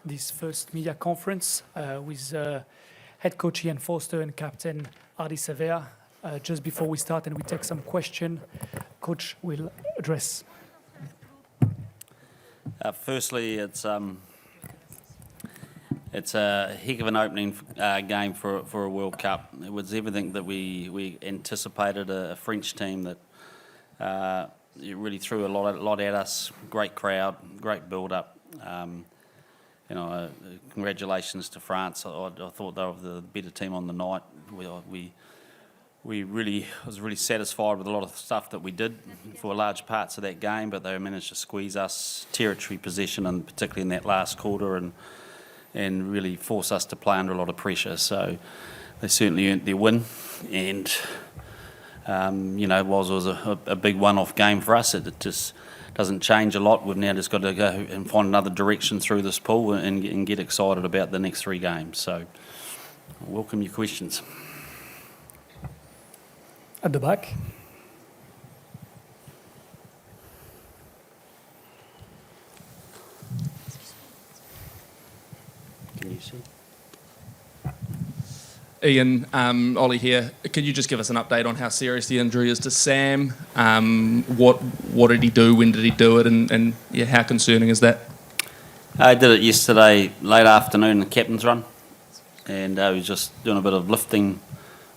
this first media conference with head coach Ian Forster and captain Ardie Savea. Just before we start and we take some question, coach will address. Firstly, it's a heck of an opening game for a World Cup. It was everything that we anticipated. A French team that it really threw a lot at us. Great crowd, great build-up. Congratulations to France. I thought they were the better team on the night. We was really satisfied with a lot of stuff that we did for large parts of that game, but they managed to squeeze us territory possession, and particularly in that last quarter, and really force us to play under a lot of pressure. So they certainly earned their win, and it was a big one-off game for us. It just doesn't change a lot. We've now just got to go and find another direction through this pool and get excited about the next 3 games. So welcome your questions. At the back. Can you see? Ian, Ollie here. Could you just give us an update on how serious the injury is to Sam? What did he do? When did he do it? And how concerning is that? I did it yesterday late afternoon in the captain's run, and he was just doing a bit of lifting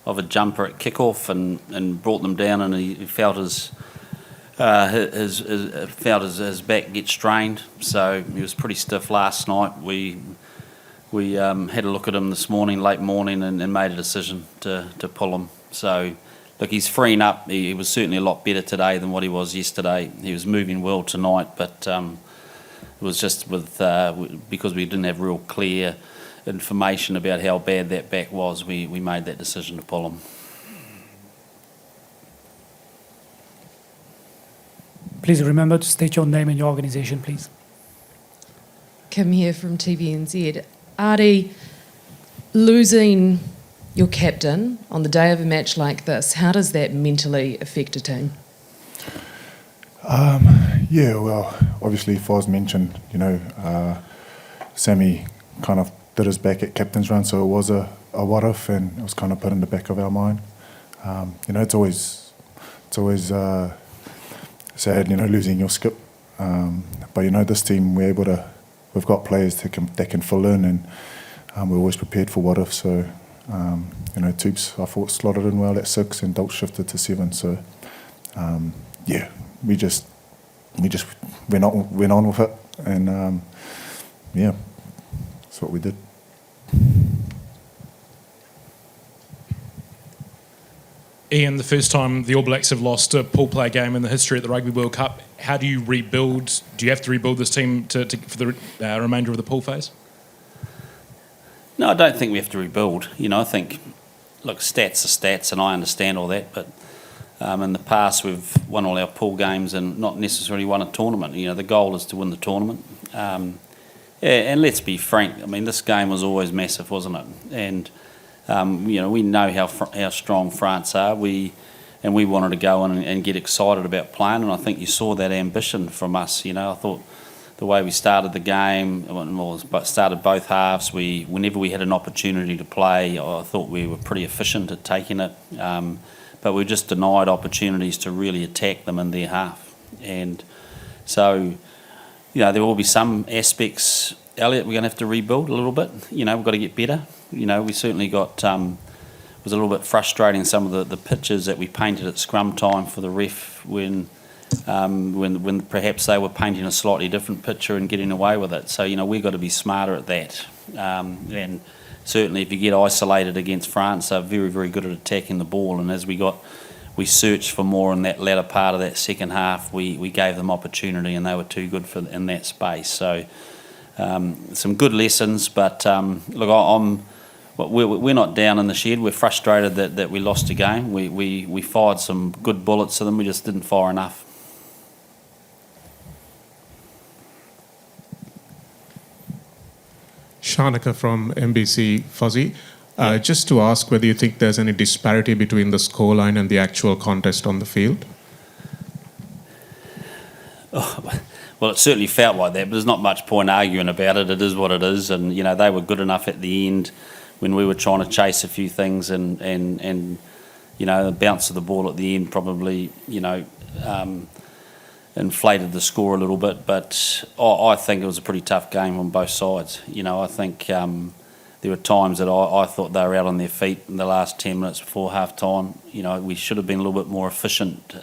of a jumper at kick-off and brought them down, and he felt his back get strained. So he was pretty stiff last night. We had a look at him this morning, late morning, and made a decision to pull him. So, look, he's freeing up. He was certainly a lot better today than what he was yesterday. He was moving well tonight, but it was just because we didn't have real clear information about how bad that back was, we made that decision to pull him. Please remember to state your name and your organisation, please. Kim here from TVNZ. Ardie, losing your captain on the day of a match like this, how does that mentally affect a team? Well, obviously, Foz mentioned, Sammy kind of did his back at captain's run, so it was a what-if, and it was kind of put in the back of our mind. It's always sad, losing your skip. But this team, we've got players that can fill in, and we're always prepared for what if. So, Tubes, I thought, slotted in well at 6, and Dalt shifted to 7. So, we just went on with it, and that's what we did. Ian, the first time the All Blacks have lost a pool play game in the history at the Rugby World Cup, how do you rebuild? Do you have to rebuild this team for the remainder of the pool phase? No, I don't think we have to rebuild. I think, look, stats are stats, and I understand all that, but in the past we've won all our pool games and not necessarily won a tournament. The goal is to win the tournament. And let's be frank, this game was always massive, wasn't it? And we know how strong France are. We wanted to go in and get excited about playing, and I think you saw that ambition from us. I thought the way we started the game, started both halves. Whenever we had an opportunity to play, I thought we were pretty efficient at taking it, but we just denied opportunities to really attack them in their half. And so, there will be some aspects, Elliot, we're going to have to rebuild a little bit. We've got to get better. We certainly got, it was a little bit frustrating, some of the pictures that we painted at scrum time for the ref when perhaps they were painting a slightly different picture and getting away with it. So, we've got to be smarter at that. And certainly if you get isolated against France, they're very, very good at attacking the ball. And as we searched for more in that latter part of that second half, we gave them opportunity, and they were too good in that space. So some good lessons, but look, we're not down in the shed. We're frustrated that we lost a game. We fired some good bullets to them. We just didn't fire enough. Shanaka from NBC Fuzzy. Just to ask whether you think there's any disparity between the scoreline and the actual contest on the field? Well, it certainly felt like that, but there's not much point arguing about it. It is what it is, and you know they were good enough at the end when we were trying to chase a few things, and you know the bounce of the ball at the end probably inflated the score a little bit. But I think it was a pretty tough game on both sides. You know, I think there were times that I thought they were out on their feet in the last 10 minutes before half time. You know, we should have been a little bit more efficient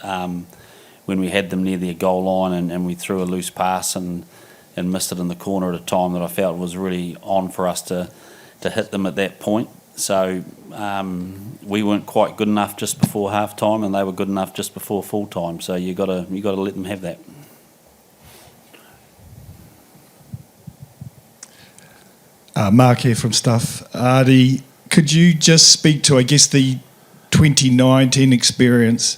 when we had them near their goal line and we threw a loose pass and missed it in the corner at a time that I felt was really on for us to hit them at that point. So we weren't quite good enough just before half time, and they were good enough just before full time. So you got to let them have that. Mark here from Stuff. Ardie, could you just speak to, I guess, the 2019 experience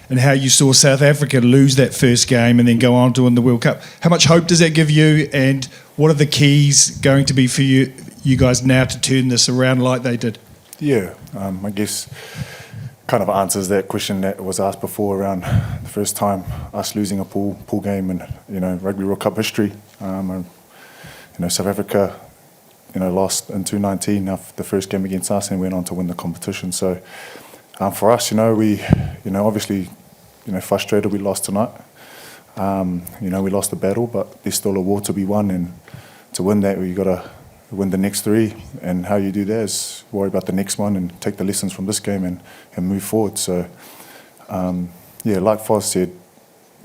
and how you saw South Africa lose that first game and then go on to win the World Cup? How much hope does that give you, and what are the keys going to be for you guys now to turn this around like they did? Yeah, I guess kind of answers that question that was asked before around the first time us losing a pool game in Rugby World Cup history. South Africa lost in 2019 the first game against us and went on to win the competition. So for us, we obviously frustrated we lost tonight. We lost the battle, but there's still a war to be won, and to win that you got to win the next three, and how you do that is worry about the next one and take the lessons from this game and move forward. So like Foz said,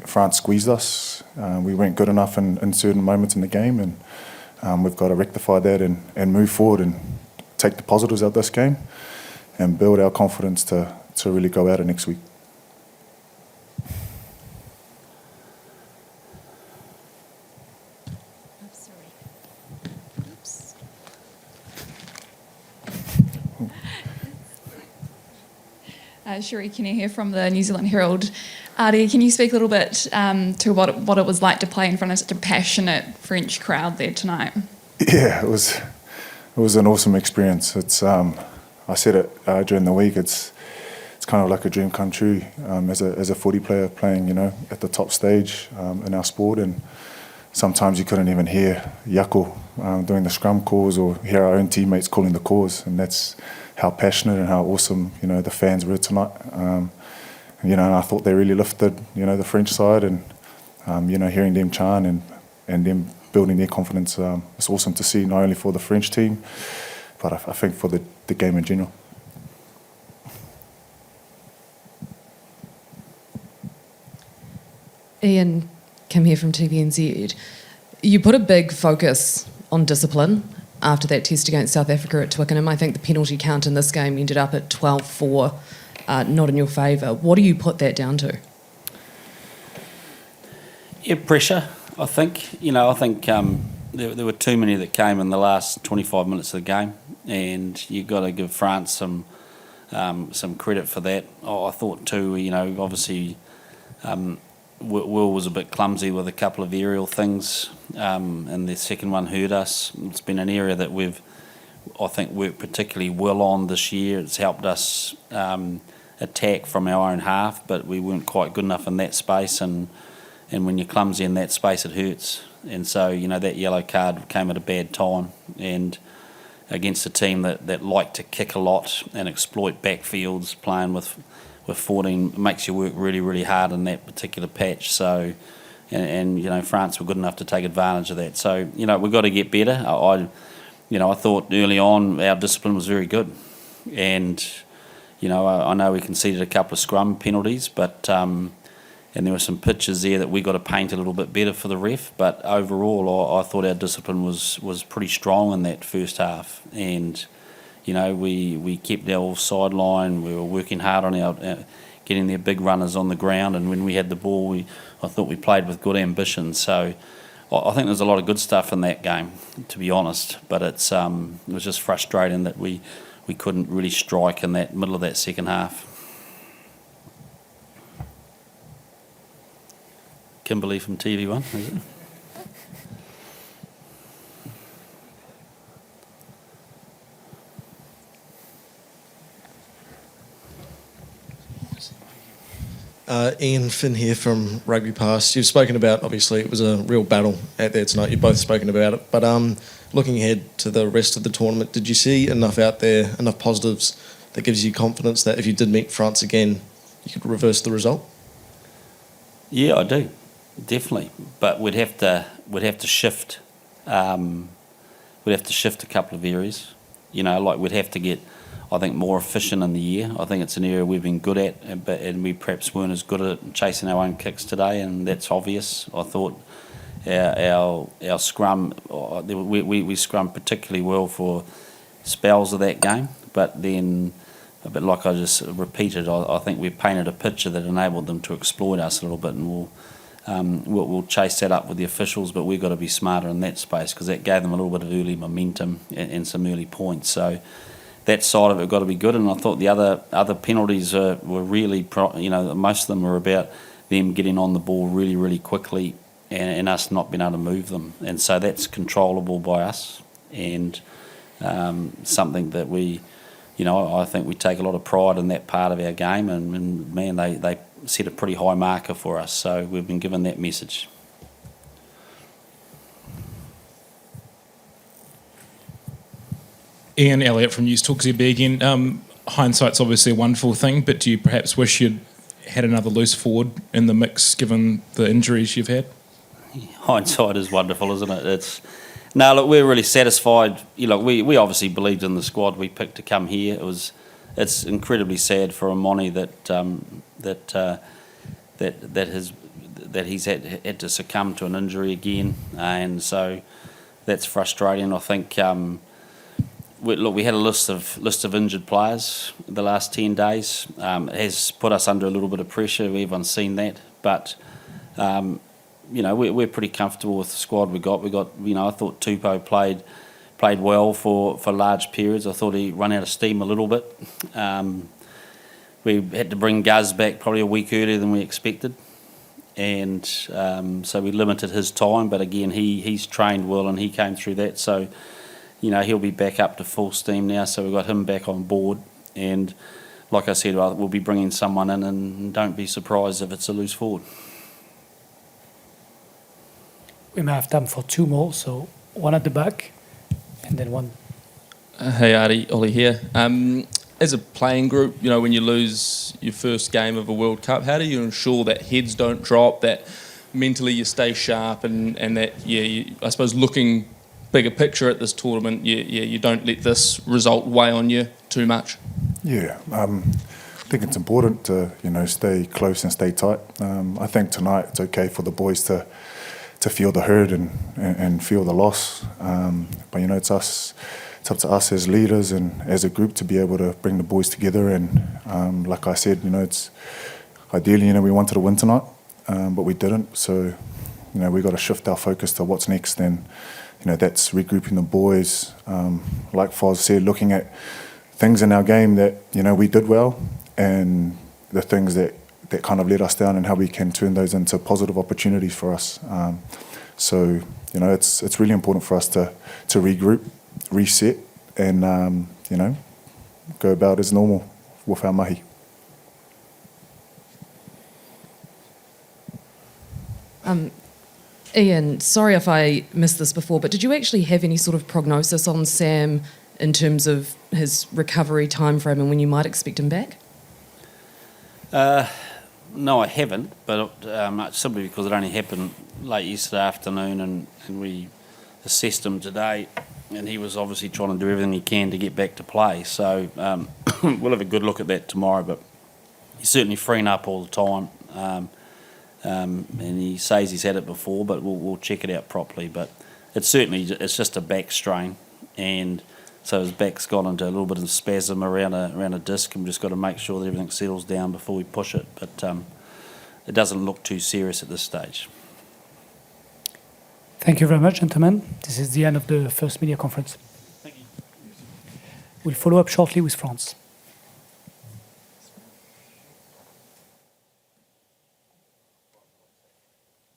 France squeezed us. We weren't good enough in certain moments in the game, and we've got to rectify that and move forward and take the positives out of this game and build our confidence to really go out next week. Sherry Kenny here from the New Zealand Herald. Ardie, can you speak a little bit to what it was like to play in front of such a passionate French crowd there tonight? Yeah, it was an awesome experience. It's I said it during the week. It's kind of like a dream come true as a footy player playing at the top stage in our sport, and sometimes you couldn't even hear Yako doing the scrum calls or hear our own teammates calling the calls, and that's how passionate and how awesome the fans were tonight. And I thought they really lifted the French side, and hearing them chant and them building their confidence, it's awesome to see, not only for the French team, but I think for the game in general. Ian, Kim here from TVNZ. You put a big focus on discipline after that test against South Africa at Twickenham. I think the penalty count in this game ended up at 12-4, not in your favour. What do you put that down to? Yeah, pressure, I think. I think there were too many that came in the last 25 minutes of the game, and you've got to give France some credit for that. I thought too, obviously Will was a bit clumsy with a couple of aerial things, and the second one hurt us. It's been an area that I think, worked particularly well on this year. It's helped us attack from our own half, but we weren't quite good enough in that space, and when you're clumsy in that space, it hurts. And so, that yellow card came at a bad time, and against a team that like to kick a lot and exploit backfields, playing with 14 makes you work really, really hard in that particular patch. So, and France were good enough to take advantage of that. So, we've got to get better. I thought early on our discipline was very good, and I know we conceded a couple of scrum penalties, but and there were some pitches there that we got to paint a little bit better for the ref. But overall, I thought our discipline was pretty strong in that first half, and we kept our sideline. We were working hard on our getting their big runners on the ground, and when we had the ball, I thought we played with good ambition. So I think there's a lot of good stuff in that game, to be honest. But it was just frustrating that we couldn't really strike in that middle of that second half. Kimberly from TV1, is it? Ian Finn here from RugbyPass. You've spoken about, obviously, it was a real battle out there tonight. You've both spoken about it. But looking ahead to the rest of the tournament, did you see enough out there, enough positives that gives you confidence that if you did meet France again, you could reverse the result? Yeah, I do, definitely. But we'd have to shift. We'd have to shift a couple of areas. You know, like we'd have to get, I think, more efficient in the year. I think it's an area we've been good at, and we perhaps weren't as good at chasing our own kicks today, and that's obvious. I thought our scrum, we scrum particularly well for spells of that game, but then, like I just repeated, I think we painted a picture that enabled them to exploit us a little bit, and we'll chase that up with the officials, but we've got to be smarter in that space because that gave them a little bit of early momentum and some early points. So that side of it got to be good, and I thought the other penalties were really, most of them were about them getting on the ball really, really quickly and us not being able to move them, and so that's controllable by us, and something that we, I think we take a lot of pride in that part of our game, and man, they set a pretty high marker for us, so we've been given that message. Ian Elliott from News Talk ZB again. Hindsight's obviously a wonderful thing, but do you perhaps wish you'd had another loose forward in the mix given the injuries you've had? Hindsight is wonderful, isn't it? No, look, we're really satisfied. We obviously believed in the squad we picked to come here. It's incredibly sad for Amoni that he's had to succumb to an injury again, and so that's frustrating. I think we had a list of injured players the last 10 days. It has put us under a little bit of pressure. Everyone's seen that, but we're pretty comfortable with the squad we got. I thought Tupou played well for large periods. I thought he ran out of steam a little bit. We had to bring Guz back probably a week earlier than we expected, and so we limited his time. But again, he's trained well and he came through that. So he'll be back up to full steam now. So we've got him back on board, and like I said, we'll be bringing someone in, and don't be surprised if it's a loose forward. We may have time for two more, so one at the back and then one. Hey Ardie, Ollie here. As a playing group, when you lose your first game of a World Cup, how do you ensure that heads don't drop, that mentally you stay sharp, and that, I suppose looking bigger picture at this tournament, you don't let this result weigh on you too much? Yeah, I think it's important to stay close and stay tight. I think tonight it's okay for the boys to feel the hurt and feel the loss, but it's us. It's up to us as leaders and as a group to be able to bring the boys together. And like I said, it's ideally, we wanted to win tonight, but we didn't. So, we got to shift our focus to what's next, and that's regrouping the boys. Like Foz said, looking at things in our game that we did well, and the things that kind of let us down, and how we can turn those into positive opportunities for us. So, it's really important for us to regroup, reset, and go about as normal with our mahi. Ian, sorry if I missed this before, but did you actually have any sort of prognosis on Sam in terms of his recovery timeframe and when you might expect him back? No, I haven't, but simply because it only happened late yesterday afternoon, and we assessed him today, and he was obviously trying to do everything he can to get back to play. So we'll have a good look at that tomorrow, but he's certainly freeing up all the time, and he says he's had it before, but we'll check it out properly. But it's just a back strain, and so his back's gone into a little bit of spasm around a disc, and we've just got to make sure that everything settles down before we push it. But it doesn't look too serious at this stage. Thank you very much, gentlemen. This is the end of the first media conference. Thank you. We'll follow up shortly with France.